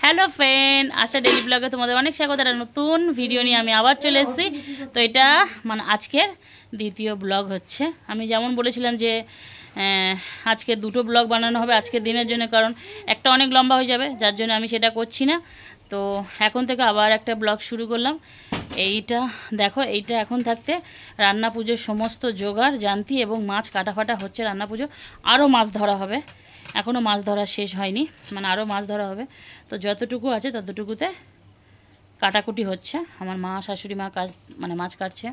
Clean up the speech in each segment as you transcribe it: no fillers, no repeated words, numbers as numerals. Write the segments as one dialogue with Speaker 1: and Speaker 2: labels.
Speaker 1: Hello friend, আশা daily ব্লগে তোমাদের অনেক স্বাগত। একটা নতুন ভিডিও নিয়ে আমি আবার চলে এসেছি। তো এটা মানে আজকের দ্বিতীয় ব্লগ হচ্ছে। আমি যেমন বলেছিলাম যে আজকে দুটো ব্লগ বানানো হবে আজকের দিনের জন্য, কারণ একটা অনেক লম্বা হয়ে যাবে, যার জন্য আমি সেটা করছি না। তো এখন থেকে আবার একটা ব্লগ শুরু করলাম। এইটা দেখো, এইটা এখন থাকতে রান্না পুজোর সমস্ত জোগাড় জানতি এবং মাছ কাটা ফাটা হচ্ছে। রান্না পুজো আরও মাছ ধরা হবে, এখনও মাছ ধরা শেষ হয়নি, মানে আরও মাছ ধরা হবে। তো যতটুকু আছে ততটুকুতে কাটাকুটি হচ্ছে। আমার মা শাশুড়ি মা কাজ মানে মাছ কাটছে,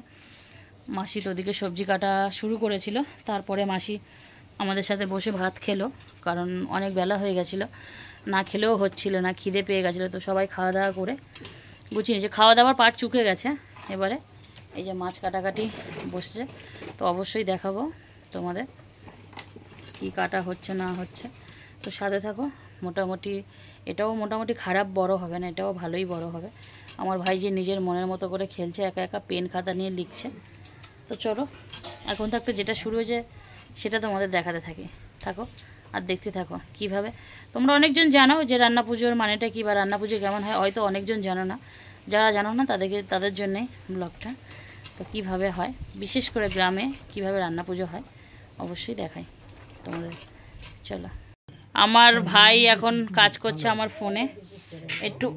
Speaker 1: মাসি তো ওদিকে সবজি কাটা শুরু করেছিল। তারপরে মাসি আমাদের সাথে বসে ভাত খেলো, কারণ অনেক বেলা হয়ে গেছিলো, না খেলেও হচ্ছিল না, খিদে পেয়ে গেছিলো। তো সবাই খাওয়া দাওয়া করে গুছিয়ে নিয়েছে, খাওয়া দাওয়ার পাট চুকে গেছে। এবারে এই যে মাছ কাটাকাটি বসছে, তো অবশ্যই দেখাবো তোমাদের কি কাটা হচ্ছে না হচ্ছে। তো সাথে থাকো। মোটামুটি এটাও মোটামুটি খারাপ বড় হবে না, এটাও ভালোই বড় হবে। আমার ভাই যে নিজের মনের মতো করে খেলছে, একা একা পেন খাতা নিয়ে লিখছে। তো চলো এখন থাকতে যেটা শুরু হয়েছে সেটা তোমাদের দেখাতে থাকো আর দেখতে থাকো কিভাবে। তোমরা অনেকজন জানো যে রান্না পুজোর মানেটা কী বা রান্না পুজো কেমন হয়, হয়তো অনেকজন জানো না। যারা জানো না তাদের জন্যেই ব্লগটা। তো কিভাবে হয়, বিশেষ করে গ্রামে কিভাবে রান্না পুজো হয় অবশ্যই দেখাই তোমাদের। চলো, আমার ভাই এখন কাজ করছে আমার ফোনে একটু,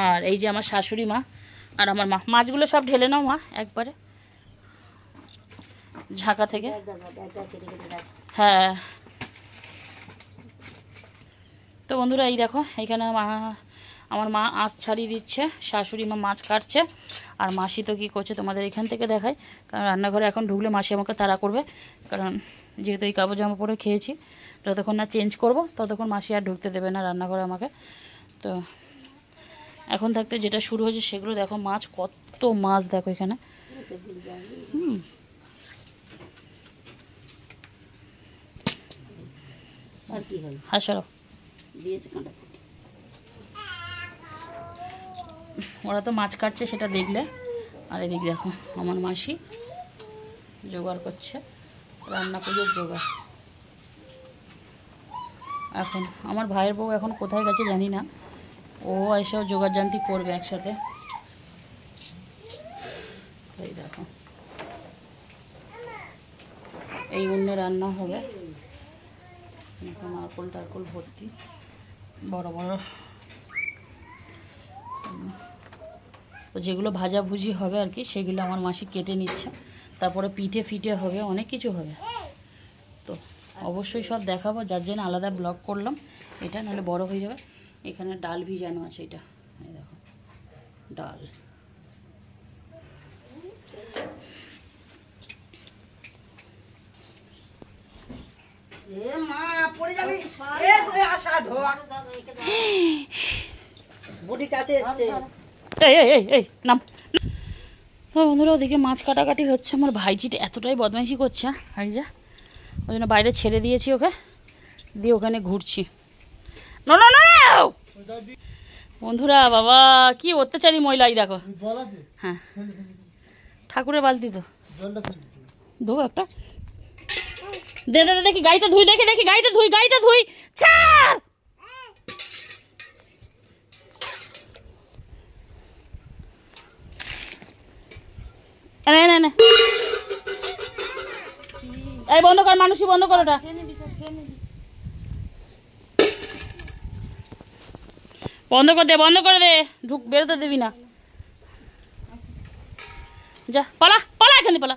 Speaker 1: আর এই যে আমার শাশুড়ি মা আর আমার মা। মাছগুলো সব ঢেলে নাও মা একবারে ঝাঁকা থেকে। হ্যাঁ, তো বন্ধুরা এই দেখো, এইখানে আমার মা আঁচ ছাড়িয়ে দিচ্ছে, শাশুড়ি মা মাছ কাটছে, আর মাসি তো কী করছে তোমাদের এখান থেকে দেখায়। কারণ রান্নাঘরে এখন ঢুকলে মাসি আমাকে তাড়া করবে, কারণ যেহেতু এই কাপড় জামা পরে খেয়েছি, যতক্ষণ না চেঞ্জ করব ততক্ষণ মাসি আর ঢুকতে দেবে না রান্নাঘরে আমাকে। তো এখন থাকতে যেটা শুরু হয়েছে সেগুলো দেখো। মাছ, কত মাছ দেখো এখানে। হাসাও ওরা তো মাছ কাটছে সেটা দেখলে। আর এদিক দেখো আমার মাসি জোগাড় করছে রান্না পুজোর জোগাড়। এখন আমার ভাইয়ের বউ এখন কোথায় গেছে জানি না, ও এসেও জোগাড় জান্তি করবে একসাথে। এই দেখো, এই উন্নে রান্না হবে। এখন নারকোল টারকোল ভর্তি, বড় বড়। তো যেগুলো ভাজাভুজি হবে আর কি, সেগুলো আমার মাসি কেটে নিচ্ছে। তারপরে পিঠে ফিটে হবে, অনেক কিছু হবে। তো অবশ্যই সব দেখাবো, যার জন্য আলাদা ব্লগ করলাম এটা, নাহলে বড় হয়ে যাবে। এখানে ডাল ভিজানো আছে, এটা এই দেখো ডাল। নাম। তো বন্ধুরা ওদিকে মাছ কাটাকাটি হচ্ছে। আমার ভাইজিটা এতটাই বদমাইশি করছে আর যা, ওই জন্য বাইরে ছেড়ে দিয়েছি ওকে, দিয়ে ওখানে ঘুরছি। বন্ধুরা বাবা কি অত্যাচারী মহিলা, এই দেখো। হ্যাঁ, ঠাকুরের বালতি তো দেবো একটা। দে দে দেখি গাড়িটা ধুই, দেখি গাড়িটা ধুই ছাড়। এই বন্ধ কর মানুষই, বন্ধ কর ওটা। বন্ধ করে দে, ঢুক বেরোতে দেবি না। যা পালা এখানে পালা।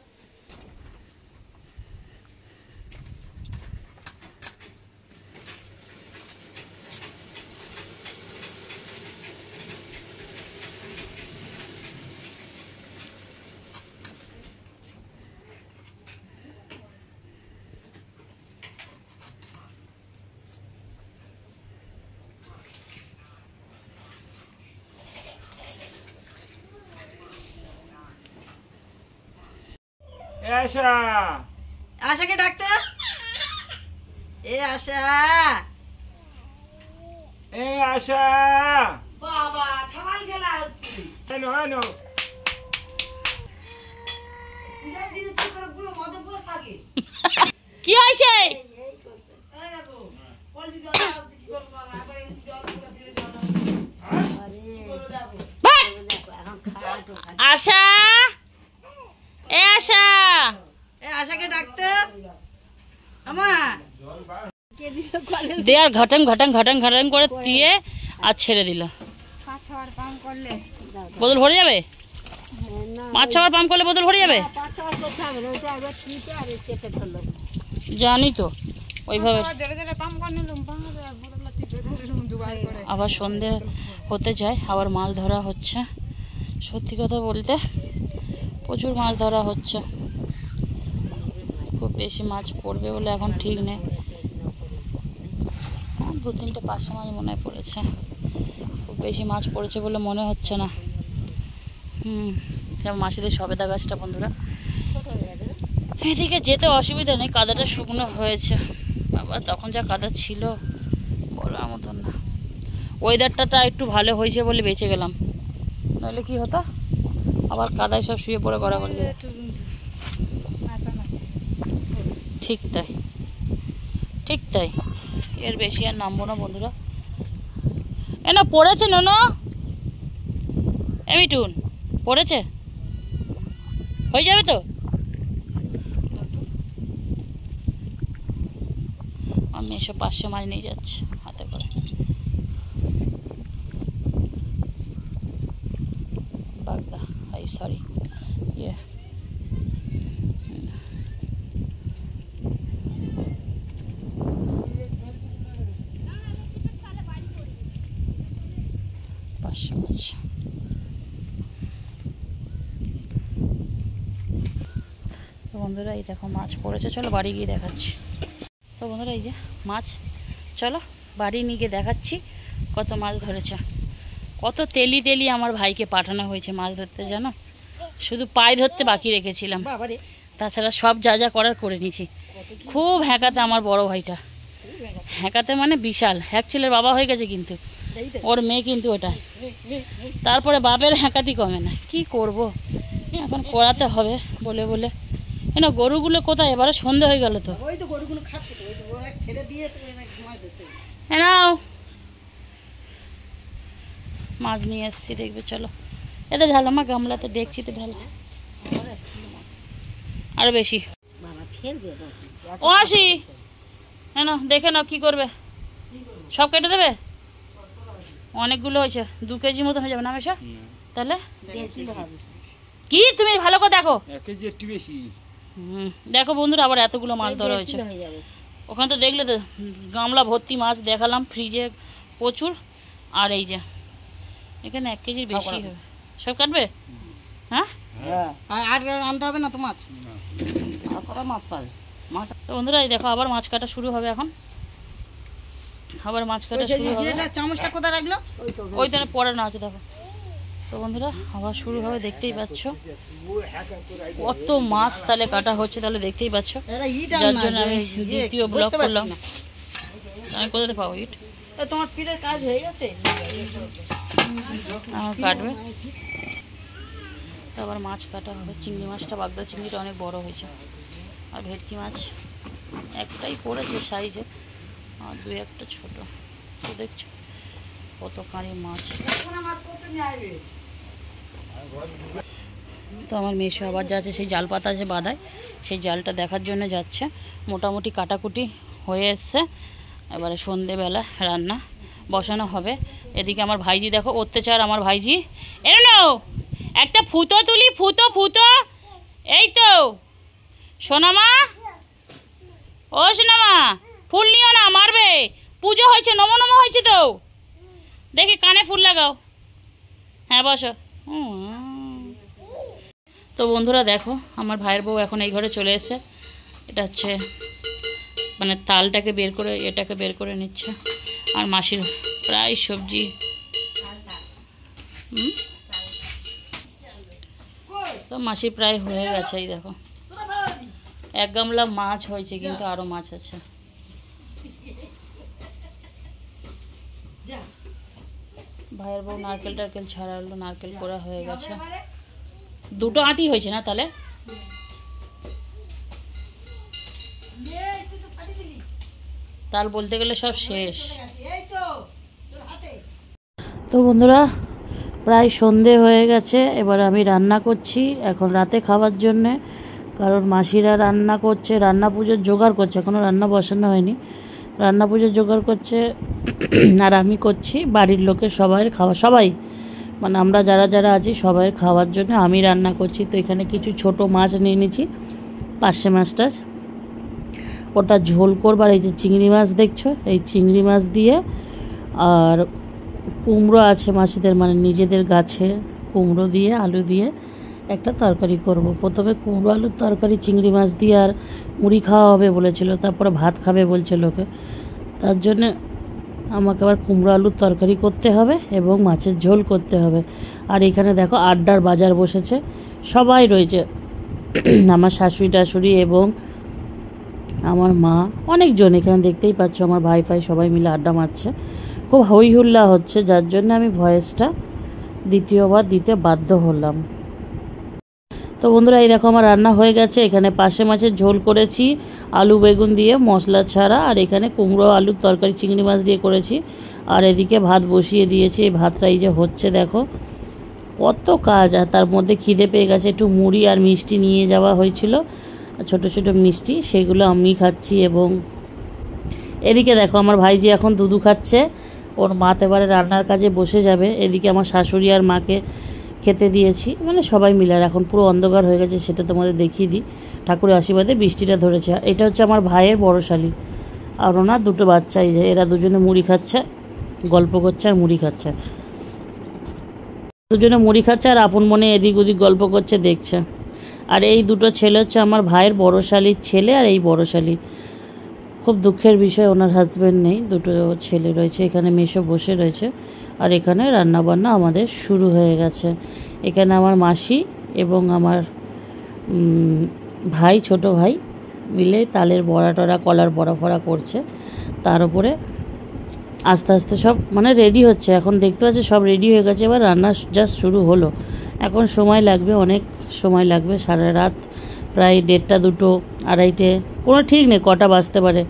Speaker 2: আশাকে ডাকতে। আশা বাবা ছামাল খেলা হচ্ছে।
Speaker 1: কি হয়েছে? দিয়ে আর ঘাটাং ঘাটাং ঘাটাং ঘাটাং করে দিয়ে আর ছেড়ে দিল। বোতল ভরে যাবে? 5-6 পাম্প করলে বোতল ভরে যাবে? জানি তো, ওইভাবে। আবার সন্ধে হতে যায়, আবার মাছ ধরা হচ্ছে। সত্যি কথা বলতে প্রচুর মাছ ধরা হচ্ছে। খুব বেশি মাছ পড়বে বলে এখন ঠিক নেই। 2-3টে পার্শে মাছ মনে হয় পড়েছে। খুব বেশি মাছ পড়েছে বলে মনে হচ্ছে না। মাসিদের সবেদা গাছটা বন্ধুরা, এদিকে যেতে অসুবিধা নেই, কাদাটা শুকনো হয়েছে। আবার তখন যা কাদা ছিল বলার মতন না। ওয়েদারটা একটু ভালো হয়েছে বলে বেঁচে গেলাম, নাহলে কি হতো আবার কাদায় সব শুয়ে পড়ে গড়াগড়ি। ঠিক তাই, ঠিক তাই। এর বেশি আর নামবো না বন্ধুরা। না পড়েছে নো এমিটুন, পড়েছে, হয়ে যাবে তো। আমি এসব 500 মাছ নিয়ে যাচ্ছি হাতে করে। বাগদা, সরি, ইয়ে মাছ। তো বন্ধুরা এই দেখো মাছ পড়েছে, চলো বাড়ি গিয়ে দেখাচ্ছি। তো বন্ধুরা এই যে মাছ, চলো বাড়ি নিয়ে গিয়ে দেখাচ্ছি কত মাছ ধরেছে। কত তেলি তেলি আমার ভাইকে পাঠানো হয়েছে মাছ ধরতে, জানো? শুধু পায়ে ধরতে বাকি রেখেছিলাম, তাছাড়া সব যা যা করার করে নিয়েছি। খুব হ্যাঁকাতে আমার বড় ভাইটা, হ্যাঁকাতে মানে বিশাল। হ্যাক ছেলের বাবা হয়ে গেছে, কিন্তু ওর মেয়ে কিন্তু ওটা। তারপরে বাপের হ্যাঁকাতি কমে না, কি করব এখন, করাতে হবে বলে বলে। গরুগুলো কোথায়? এবারে সন্ধে হয়ে গেল তো। নাও মাছ নিয়ে এসছি, দেখবে চলো। এতে ঢালো মা, গামলাতে দেখছিতে ঢালো আরো বেশি। ও আসি না, দেখে নাও কি করবে। সব কেটে দেবে? অনেকগুলো হয়েছে, 2 কেজি মতন হয়ে যাবে না মেশা? তাহলে কি তুমি ভালো করে দেখো, দেখো বন্ধুরা, আবার এতগুলো মাছ ধরা হয়েছে। ওখানে তো দেখলে তো গামলা ভর্তি মাছ দেখালাম, ফ্রিজে প্রচুর। আর এই যে এখানে 1 কেজির বেশি হবে। সব কাটবে? হ্যাঁ, আর আনতে হবে না তো মাছ, মাছ পাবে মাছ। তো বন্ধুরা এই দেখো আবার মাছ কাটা শুরু হবে এখন, আবার মাছ কাটা শুরু হবে। চামচটা কোথায় রাখলো? ওই তো পরে না আছে, দেখো। তো বন্ধুরা আবার শুরু হবে, দেখতেই পাচ্ছ কত মাছ তাহলে কাটা হচ্ছে, তাহলে দেখতেই পাচ্ছ। যার জন্য আমি দ্বিতীয় ব্লগ করলাম। আমি কোথাতে পাবো ইট? তোমার পিঠের কাজ হয়ে গেছে, আমার কাটবে তো। আবার মাছ কাটা হবে। চিংড়ি মাছটা, বাগদা চিংড়িটা অনেক বড় হয়েছে। আর ভেটকি মাছ একটাই পড়েছে সাইজে, আর 2-1টা ছোট। তো দেখছো কত কাঁড়ি মাছ। তো আমার মেশো আবার যাচ্ছে, সেই জাল পাতা যে বাঁধায় সেই জালটা দেখার জন্য যাচ্ছে। মোটামুটি কাটাকুটি হয়ে এসছে, এবারে সন্ধেবেলা রান্না বসানো হবে। এদিকে আমার ভাইজি দেখো অত্যাচার, আমার ভাইজি। এর নাও একটা ফুটো তুলি, ফুটো ফুটো। এই তো সোনামা, ও সোনামা, ফুল নিও না, মারবে। পুজো হয়েছে, নমো নমো হয়েছে তো, দেখি কানে ফুল লাগাও। হ্যাঁ বসো। তো বন্ধুরা দেখো আমার ভাইয়ের বউ এখন এই ঘরে চলে এসে, এটা হচ্ছে মানে তালটাকে বের করে, এটাকে বের করে নিচ্ছে। আর মাসির প্রায় সবজি, তো মাসির প্রায় হয়ে গেছে। এই দেখো 1 গামলা মাছ হয়েছে, কিন্তু আরো মাছ আছে। ভাইয়ের বউ নারকেল টারকেল ছাড়ালো, নারকেল করা হয়ে গেছে। 2টো আঁটি হয়েছে না তাহলে? তাল বলতে গেলে সব শেষ। তো বন্ধুরা প্রায় সন্ধে হয়ে গেছে, এবার আমি রান্না করছি এখন রাতে খাবার জন্যে। কারণ মাসিরা রান্না করছে, রান্না পুজোর জোগাড় করছে, এখনও রান্না বসানো হয়নি। রান্না পুজোর জোগাড় করছে আর আমি করছি বাড়ির লোকের সবাইয়ের খাওয়া, সবাই মানে আমরা যারা যারা আছি সবাই খাওয়ার জন্য আমি রান্না করছি। তো এখানে কিছু ছোট মাছ নিয়ে নিয়েছি, পার্শে মাছটা, ওটা ঝোল করবার। এই যে চিংড়ি মাছ দেখছো, এই চিংড়ি মাছ দিয়ে আর কুমড়ো আছে মাসিদের মানে নিজেদের গাছে, কুমড়ো দিয়ে আলু দিয়ে একটা তরকারি করব। প্রথমে কুমড়ো আলুর তরকারি চিংড়ি মাছ দিয়ে আর মুড়ি খাওয়া হবে বলেছিল, তারপরে ভাত খাবে বলছে লোকে, তার জন্যে আমাকে আবার কুমড়ো আলুর তরকারি করতে হবে এবং মাছের ঝোল করতে হবে। আর এখানে দেখো আড্ডার বাজার বসেছে, সবাই রয়েছে, আমার শাশুড়ি টাশুড়ি এবং আমার মা, অনেকজন এখানে দেখতেই পাচ্ছ, আমার ভাই ফাই সবাই মিলে আড্ডা মারছে, খুব হই হুল্লা হচ্ছে, যার জন্য আমি ভয়েসটা দ্বিতীয়বার দিতে বাধ্য হলাম। তো বন্ধুরা এই দেখো আমার রান্না হয়ে গেছে। এখানে পার্শে মাছের ঝোল করেছি আলু বেগুন দিয়ে মশলা ছাড়া, আর এখানে কুমড়ো আলুর তরকারি চিংড়ি মাছ দিয়ে করেছি, আর এদিকে ভাত বসিয়ে দিয়েছি। এই ভাতটা এই যে হচ্ছে, দেখো কত কাজ, আর তার মধ্যে খিদে পেয়ে গেছে, একটু মুড়ি আর মিষ্টি নিয়ে যাওয়া হয়েছিল, ছোট ছোট মিষ্টি, সেগুলো আমি খাচ্ছি। এবং এদিকে দেখো আমার ভাইজি এখন দুধু খাচ্ছে, ওর মা এবারে রান্নার কাজে বসে যাবে। এদিকে আমার শাশুড়ি আর মাকে খেতে দিয়েছি, মানে সবাই মিলে। আর এখন পুরো অন্ধকার হয়ে গেছে, সেটা তোমাদের দেখিয়ে দিই। ঠাকুরের আশীর্বাদে বৃষ্টিটা ধরেছে। এটা হচ্ছে আমার ভাইয়ের বড় শালি, আর ওনার দুটো বাচ্চা, এই যে এরা দুজনে মুড়ি খাচ্ছে, গল্প করছে আর মুড়ি খাচ্ছে, দুজনে মুড়ি খাচ্ছে আর আপন মনে এদিক ওদিক গল্প করছে, দেখছে। আর এই দুটো ছেলে হচ্ছে আমার ভাইয়ের বড় শালির ছেলে, আর এই বড় শালি। খুব দুঃখের বিষয়, ওনার হাজব্যান্ড নেই, দুটো ছেলে রয়েছে, এখানে মেসো বসে রয়েছে। আর এখানে রান্নাবান্না আমাদের শুরু হয়ে গেছে। এখানে আমার মাসি এবং আমার ভাই, ছোট ভাই মিলে তালের বড়া টড়া কলার বড়া ফড়া করছে। তার উপরে আস্তে আস্তে সব মানে রেডি হচ্ছে, এখন দেখতে পাচ্ছি সব রেডি হয়ে গেছে। এবার রান্না জাস্ট শুরু হলো, এখন সময় লাগবে, অনেক সময় লাগবে, সারা রাত প্রায় 1:30, 2, 2:30, কোনো ঠিক নেই কটা বাজতে পারে।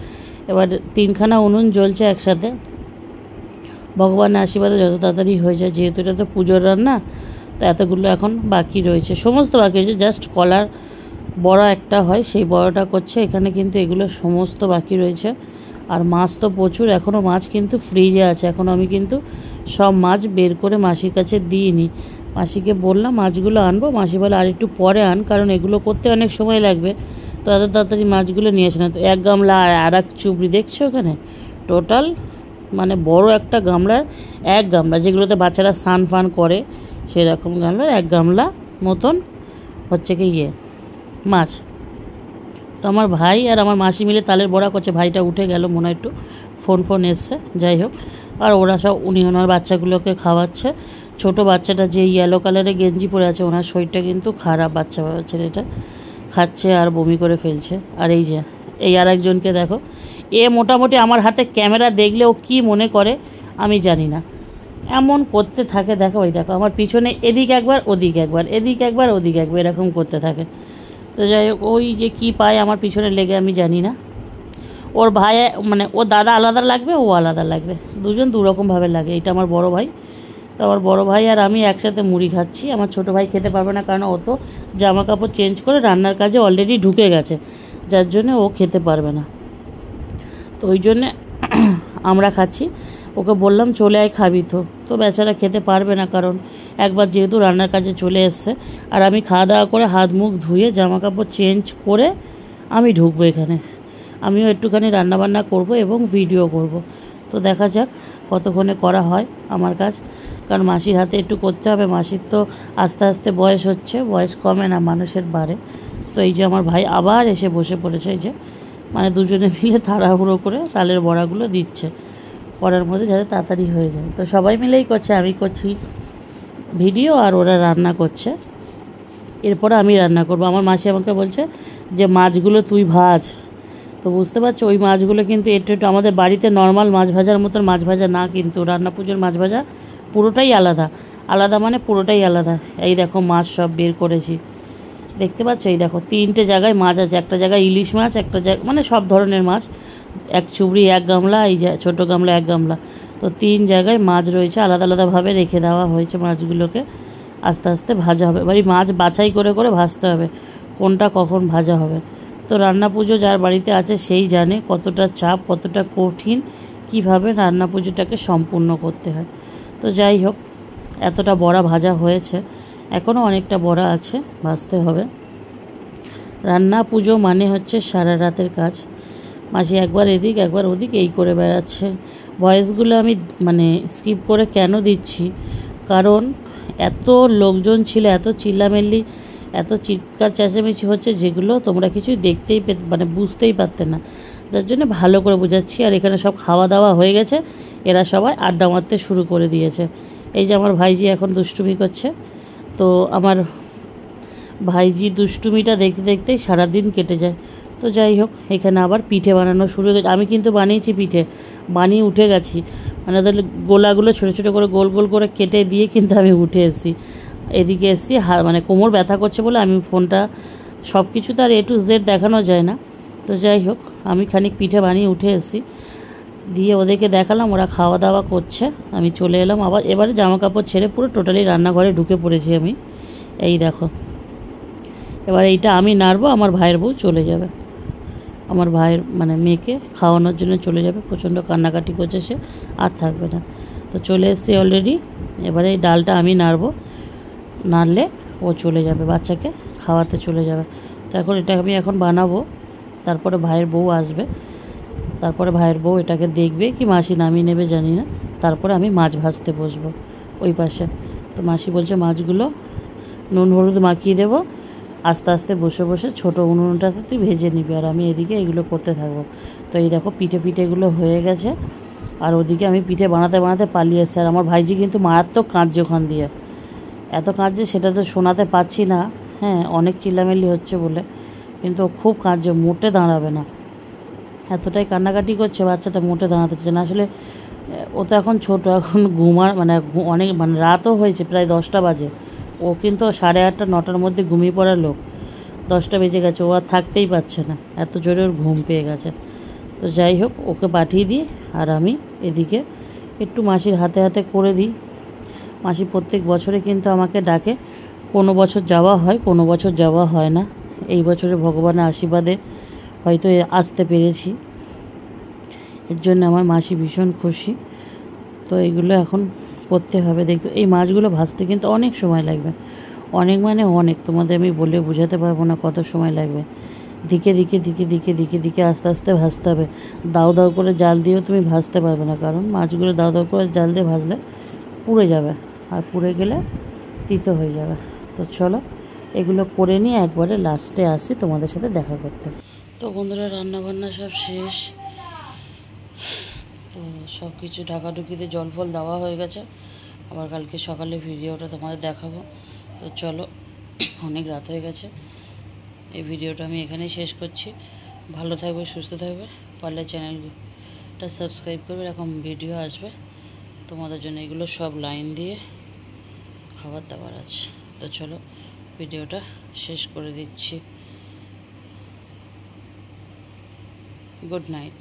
Speaker 1: এবার 3খানা উনুন জ্বলছে একসাথে, ভগবানের আশীর্বাদে যত তাড়াতাড়ি হয়ে যায়, যেহেতু এটা তো পুজোর রান্না, তো এতগুলো এখন বাকি রয়েছে, সমস্ত বাকি রয়েছে, জাস্ট কলার বড়া একটা হয় সেই বড়াটা করছে এখানে, কিন্তু এগুলো সমস্ত বাকি রয়েছে। আর মাছ তো প্রচুর, এখনও মাছ কিন্তু ফ্রিজে আছে, এখনও আমি কিন্তু সব মাছ বের করে মাসির কাছে দিইনি। মাসিকে বললাম মাছগুলো আনবো, মাসি বলে আর একটু পরে আন, কারণ এগুলো করতে অনেক সময় লাগবে, তো এত তাড়াতাড়ি মাছগুলো নিয়ে আসে না। তো 1 গামলা আর এক চুবড়ি দেখছো ওখানে, টোটাল মানে বড় একটা গামলার 1 গামলা, যেগুলোতে বাচ্চারা স্নান ফান করে সেরকম গামলার 1 গামলা মতন হচ্ছে কি মাছ। তো আমার ভাই আর আমার মাসি মিলে তালের বড়া করছে। ভাইটা উঠে গেল, মনে হয় একটু ফোন এসছে, যাই হোক। আর ওরা সব ওনার বাচ্চাগুলোকে খাওয়াচ্ছে। ছোট বাচ্চাটা যে ইয়েলো কালারের গেঞ্জি পরে আছে, ওনার শরীরটা কিন্তু খারাপ, বাচ্চা ছেলেটা খাচ্ছে আর বমি করে ফেলছে। আর এই যে এই আর একজনকে দেখো, এ মোটামুটি আমার হাতে ক্যামেরা দেখলে ও কী মনে করে আমি জানি না, এমন করতে থাকে। দেখো ওই দেখো আমার পিছনে এদিক একবার ওদিক একবার, এদিক একবার ওদিক একবার, এরকম করতে থাকে। তো যাই হোক, ওই যে কী পায় আমার পিছনে লেগে আমি জানি না। ওর ভাই মানে ও দাদা আলাদা লাগবে, ও আলাদা লাগবে, দুজন দুরকমভাবে লাগে। এটা আমার বড় ভাই, তো আমার বড় ভাই আর আমি একসাথে মুড়ি খাচ্ছি। আমার ছোট ভাই খেতে পারবে না, কারণ ও তো জামা কাপড় চেঞ্জ করে রান্নার কাজে অলরেডি ঢুকে গেছে, যার জন্য ও খেতে পারবে না। তো ওই জন্যে আমরা খাচ্ছি। ওকে বললাম চলে আয় খাবি, তো বেচারা খেতে পারবে না, কারণ একবার যেহেতু রান্নার কাজে চলে এসছে। আর আমি খাওয়া দাওয়া করে হাত মুখ ধুয়ে জামা কাপড় চেঞ্জ করে আমি ঢুকবো এখানে, আমিও একটুখানি রান্নাবান্না করব এবং ভিডিও করব। তো দেখা যাক কতক্ষণে করা হয় আমার কাজ, কারণ মাসির হাতে একটু করতে হবে। মাসির তো আস্তে আস্তে বয়স হচ্ছে, বয়স কমে না, মানুষের বাড়ে। তো এই যে আমার ভাই আবার এসে বসে পড়েছে, এই যে মানে দুজনে মিলে তাড়াহুড়ো করে তালের বড়াগুলো দিচ্ছে করার মধ্যে, যাতে তাড়াতাড়ি হয়ে যায়। তো সবাই মিলেই করছে, আমি করছি ভিডিও আর ওরা রান্না করছে। এরপরে আমি রান্না করব। আমার মাসি আমাকে বলছে যে মাছগুলো তুই ভাজ। তো বুঝতে পারছো, ওই মাছগুলো কিন্তু একটু একটু আমাদের বাড়িতে নর্মাল মাছ ভাজার মতন মাছ ভাজা না, কিন্তু রান্না পুজোর মাছ ভাজা পুরোটাই আলাদা, আলাদা মানে পুরোটাই আলাদা। এই দেখো মাছ সব বের করেছি, দেখতে পাচ্ছ, এই দেখো 3টে জায়গায় মাছ আছে, একটা জায়গায় ইলিশ মাছ, একটা জায়গায় মানে সব ধরনের মাছ, 1 চুবড়ি 1 গামলা, এই যে ছোটো গামলা 1 গামলা, তো 3 জায়গায় মাছ রয়েছে, আলাদা আলাদাভাবে রেখে দেওয়া হয়েছে। মাছগুলোকে আস্তে আস্তে ভাজা হবে, এবার মাছ বাছাই করে করে ভাজতে হবে কোনটা কখন ভাজা হবে। তো রান্না পুজো যার বাড়িতে আছে সেই জানে কতটা চাপ, কতটা কঠিন, কিভাবে রান্না পুজোটাকে সম্পূর্ণ করতে হয়। তো যাই হোক, এতটা বড়া ভাজা হয়েছে, এখনও অনেকটা বড়া আছে, ভাজতে হবে। রান্না পুজো মানে হচ্ছে সারা রাতের কাজ। মাসি একবার এদিক একবার ওদিক এই করে বেড়াচ্ছে। ভয়েসগুলো আমি স্কিপ করে কেন দিচ্ছি, কারণ এত লোকজন ছিল, এত চিল্লামিল্লি, এত চিৎকার চেঁচামেচি হচ্ছে, যেগুলো তোমরা কিছুই দেখতেই বুঝতেই পারতে না, যার জন্য ভালো করে বোঝাচ্ছি। আর এখানে সব খাওয়া দাওয়া হয়ে গেছে, এরা সবাই আড্ডা মারতে শুরু করে দিয়েছে। এই যে আমার ভাইজি এখন দুষ্টুমি করছে। তো আমার ভাইজি দুষ্টুমিটা দেখতে দেখতেই সারাদিন কেটে যায়। তো যাই হোক, এখানে আবার পিঠে বানানো শুরু হয়ে গেছে। আমি কিন্তু বানিয়েছি, পিঠে বানিয়ে উঠে গেছি, ওদের গোলাগুলো ছোটো ছোটো করে গোল গোল করে কেটে দিয়ে কিন্তু আমি উঠে এসেছি, এদিকে এসেছি। কোমর ব্যথা করছে বলে আমি ফোনটা, সব কিছু তো আর A to Z দেখানো যায় না। তো যাই হোক, আমি খানিক পিঠে বানিয়ে উঠে এসেছি, দিয়ে ওদেরকে দেখালাম, ওরা খাওয়া দাওয়া করছে। আমি চলে এলাম আবার, এবারে জামা কাপড় ছেড়ে পুরো টোটালি রান্নাঘরে ঢুকে পড়েছি আমি। এই দেখো, এবার এইটা আমি নাড়বো, আমার ভাইয়ের বউ চলে যাবে, আমার ভাইয়ের মেয়েকে খাওয়ানোর জন্য চলে যাবে। প্রচণ্ড কান্নাকাটি করছে, সে আর থাকবে না। তো চলে এসেছি অলরেডি। এবারে এই ডালটা আমি নাড়বো, নাড়লে ও চলে যাবে, বাচ্চাকে খাওয়াতে চলে যাবে। তো এখন এটা আমি এখন বানাবো, তারপরে ভাইয়ের বউ আসবে, তারপরে ভাইয়ের বউ এটাকে দেখবে কি মাসি নামিয়ে নেবে জানি না, তারপরে আমি মাছ ভাজতে বসবো ওই পাশে। তো মাসি বলছে মাছগুলো নুন হলুদ মাখিয়ে দেবো, আস্তে আস্তে বসে বসে ছোটো উনুনটাতে তুই ভেজে নিবি, আর আমি এদিকে এগুলো করতে থাকবো। তো এই দেখো পিঠেগুলো হয়ে গেছে, আর ওদিকে আমি পিঠে বানাতে বানাতে পালিয়ে এসেছি। আর আমার ভাইজি কিন্তু মারাত্মক কাঁদছে ওখান দিয়ে, এত কাঁদছে সেটা তো শোনাতে পাচ্ছি না, হ্যাঁ অনেক চিল্লামিল্লি হচ্ছে বলে, কিন্তু খুব কাঁদছে, মোটে দাঁড়াবে না, এতটাই কান্নাকাটি করছে বাচ্চাটা, মোটে দাঁড়াতে চাচ্ছে না। আসলে ও তো এখন ছোটো, এখন ঘুমার অনেক রাতও হয়েছে, প্রায় 10টা বাজে। ও কিন্তু 8:30 9টার মধ্যে ঘুমিয়ে পড়ার লোক, 10টা বেজে গেছে, ও আর থাকতেই পারছে না, এত জোরে ওর ঘুম পেয়ে গেছে। তো যাই হোক, ওকে পাঠিয়ে দিই, আর আমি এদিকে একটু মাসির হাতে হাতে করে দিই। মাসি প্রত্যেক বছরে কিন্তু আমাকে ডাকে, কোনো বছর যাওয়া হয়, কোনো বছর যাওয়া হয় না। এই বছরে ভগবানের আশীর্বাদে হয়তো আসতে পেরেছি, এর জন্য আমার মাসি ভীষণ খুশি। তো এগুলো এখন করতে হবে। দেখতে এই মাছগুলো ভাজতে কিন্তু অনেক সময় লাগবে, অনেক, তোমাদের আমি বলে বোঝাতে পারবো না কত সময় লাগবে। দিকে দিকে দিকে দিকে দিকে দিকে আস্তে আস্তে ভাজতে হবে। দাউ দাউ করে জাল দিয়েও তুমি ভাজতে পারবে না, কারণ মাছগুলো দাউ দাউ করে জাল দিয়ে ভাজলে পুড়ে যাবে, আর পুড়ে গেলে তিতো হয়ে যাবে। তো চলো এগুলো করে নিয়ে একবারে লাস্টে আসি তোমাদের সাথে দেখা করতে। তো বন্ধুরা, রান্নাবান্না সব শেষ, তো সব কিছু ঢাকাঢুকিতে জল ফল দেওয়া হয়ে গেছে। আবার কালকে সকালে ভিডিওটা তোমাদের দেখাবো। তো চলো, অনেক রাত হয়ে গেছে, এই ভিডিওটা আমি এখানেই শেষ করছি। ভালো থাকবে, সুস্থ থাকবে, পারলে চ্যানেলটা সাবস্ক্রাইব করবে, এরকম ভিডিও আসবে তোমাদের জন্য। এগুলো সব লাইন দিয়ে খাবার দাবার আছে। তো চলো ভিডিওটা শেষ করে দিচ্ছি। Good night.